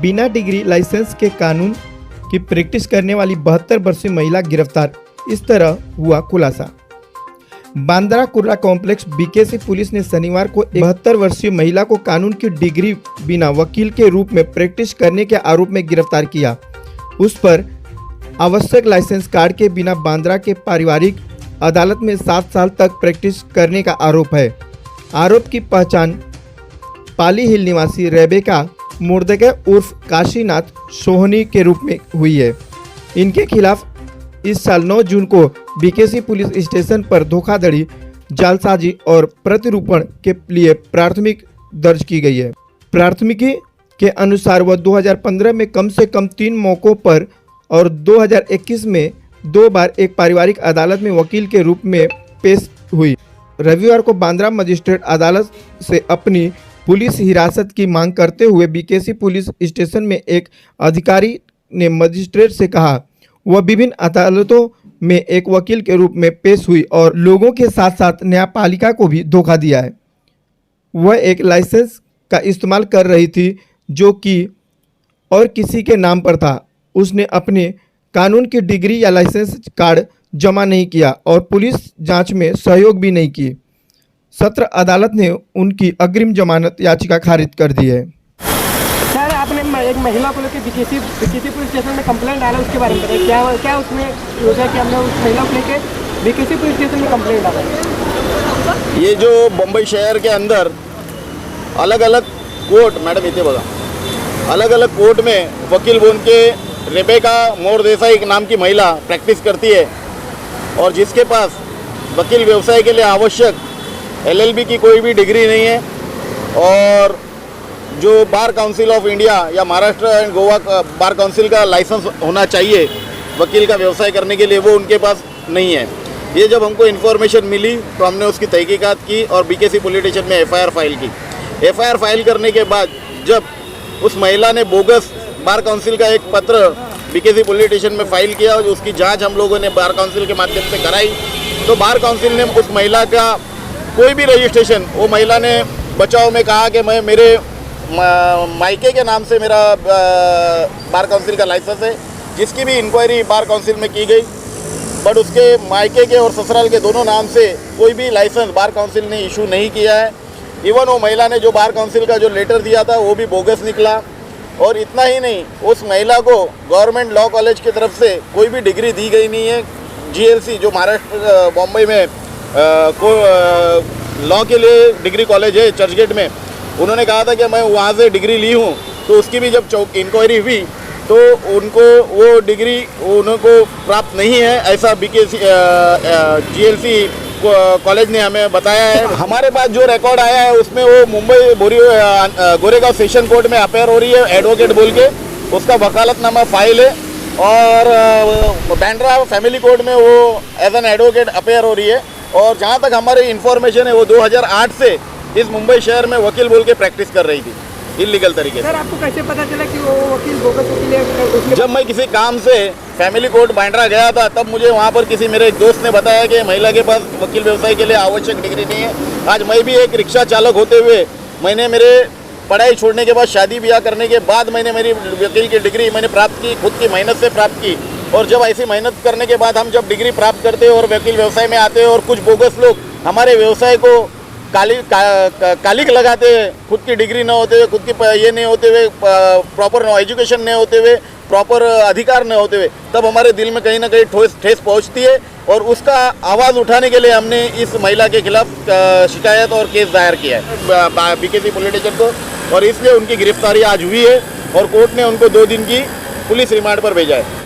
बिना degree licence के कानून की प्रैक्टिस करने वाली 72 वर्षीय महिला गिरफ्तार। इस तरह हुआ खुलासा। बांद्रा कुर्रा कॉम्प्लेक्स बीकेसी पुलिस ने शनिवार को 72 वर्षीय महिला को कानून की डिग्री बिना वकील के रूप में प्रैक्टिस करने के आरोप में गिरफ्तार किया। उस पर आवश्यक लाइसेंस कार्ड के बिना बांद्रा के पारिवारिक अदालत में 7 साल तक प्रैक्टिस करने का आरोप है। आरोप की पहचान पाली हिल निवासी रेबेका मुर्दगे उर्फ काशीनाथ सोहनी के रूप में हुई है। इनके खिलाफ इस साल 9 जून को बीकेसी पुलिस स्टेशन पर धोखाधड़ी, जालसाजी और प्रतिरूपण के लिए प्राथमिक दर्ज की गई है। प्राथमिकी के अनुसार वह 2015 में कम से कम 3 मौकों पर और 2021 में 2 बार एक पारिवारिक अदालत में वकील के रूप में पेश हुई। रविवार को बांद्रा मजिस्ट्रेट अदालत से अपनी पुलिस हिरासत की मांग करते हुए बीकेसी पुलिस स्टेशन में एक अधिकारी ने मजिस्ट्रेट से कहा वह विभिन्न अदालतों में एक वकील के रूप में पेश हुई और लोगों के साथ साथ न्यायपालिका को भी धोखा दिया है। वह एक लाइसेंस का इस्तेमाल कर रही थी जो कि और किसी के नाम पर था। उसने अपने कानून की डिग्री या लाइसेंस कार्ड जमा नहीं किया और पुलिस जांच में सहयोग भी नहीं की। सत्र अदालत ने उनकी अग्रिम जमानत याचिका खारिज कर दी है। सर, आपने एक महिला को लेकर बीकेसी पुलिस स्टेशन में कंप्लेंट डाला, उसके बारे में बताइए। क्या उसमें योजना कि हमने उस महिला को लेकर बीकेसी पुलिस स्टेशन में कंप्लेंट डाला? ये जो बम्बई शहर के अंदर अलग अलग कोर्ट, मैडम इतने बता, अलग अलग कोर्ट में वकील बोन के रेबेका मोरदेसाई नाम की महिला प्रैक्टिस करती है और जिसके पास वकील व्यवसाय के लिए आवश्यक एलएलबी की कोई भी डिग्री नहीं है और जो बार काउंसिल ऑफ इंडिया या Maharashtra and Goa bar council का लाइसेंस होना चाहिए वकील का व्यवसाय करने के लिए, वो उनके पास नहीं है। ये जब हमको इन्फॉर्मेशन मिली तो हमने उसकी तहकीकात की और बीकेसी पुलिस स्टेशन में एफआईआर फाइल की। एफआईआर फाइल करने के बाद जब उस महिला ने बोगस बार काउंसिल का एक पत्र बीकेसी पुलिस स्टेशन में फाइल किया और उसकी जांच हम लोगों ने बार काउंसिल के माध्यम से कराई, तो बार काउंसिल ने उस महिला का कोई भी रजिस्ट्रेशन, वो महिला ने बचाव में कहा कि मैं मेरे मायके के नाम से मेरा बार काउंसिल का लाइसेंस है, जिसकी भी इंक्वायरी बार काउंसिल में की गई, बट उसके मायके के और ससुराल के दोनों नाम से कोई भी लाइसेंस बार काउंसिल ने इशू नहीं किया है। इवन वो महिला ने जो बार काउंसिल का जो लेटर दिया था वो भी बोगस निकला। और इतना ही नहीं, उस महिला को गवर्नमेंट लॉ कॉलेज की तरफ से कोई भी डिग्री दी गई नहीं है। जीएलसी जो महाराष्ट्र बॉम्बे में लॉ के लिए डिग्री कॉलेज है चर्चगेट में, उन्होंने कहा था कि मैं वहाँ से डिग्री ली हूँ, तो उसकी भी जब इंक्वायरी हुई तो उनको वो डिग्री उनको प्राप्त नहीं है, ऐसा बीकेसी जीएलसी कॉलेज ने हमें बताया है। हमारे पास जो रिकॉर्ड आया है उसमें वो मुंबई गोरेगांव सेशन कोर्ट में अपेयर हो रही है एडवोकेट बोल के, उसका वकालतनामा फाइल है और बांद्रा फैमिली कोर्ट में वो एज एन एडवोकेट अपेयर हो रही है। और जहाँ तक हमारी इन्फॉर्मेशन है वो 2008 से इस मुंबई शहर में वकील बोल के प्रैक्टिस कर रही थी इलीगल तरीके से। सर, आपको कैसे पता चला कि वो वकील बोगस वकील है? जब मैं किसी काम से फैमिली कोर्ट बांद्रा गया था तब मुझे वहाँ पर किसी मेरे एक दोस्त ने बताया कि महिला के पास वकील व्यवसाय के लिए आवश्यक डिग्री नहीं है। आज मैं भी एक रिक्शा चालक होते हुए मैंने मेरे पढ़ाई छोड़ने के बाद शादी ब्याह करने के बाद मैंने मेरी वकील की डिग्री मैंने प्राप्त की, खुद की मेहनत से प्राप्त की। और जब ऐसी मेहनत करने के बाद हम जब डिग्री प्राप्त करते हैं और वकील व्यवसाय में आते हैं और कुछ बोगस लोग हमारे व्यवसाय को कालिक लगाते हैं, खुद की डिग्री न होते हुए, खुद की ये नहीं होते हुए, प्रॉपर एजुकेशन नहीं होते हुए, प्रॉपर अधिकार न होते हुए, तब हमारे दिल में कहीं ना कहीं ठेस पहुंचती है और उसका आवाज़ उठाने के लिए हमने इस महिला के खिलाफ शिकायत और केस दायर किया है बीकेसी पुलिस स्टेशन को, और इसलिए उनकी गिरफ्तारी आज हुई है और कोर्ट ने उनको 2 दिन की पुलिस रिमांड पर भेजा है।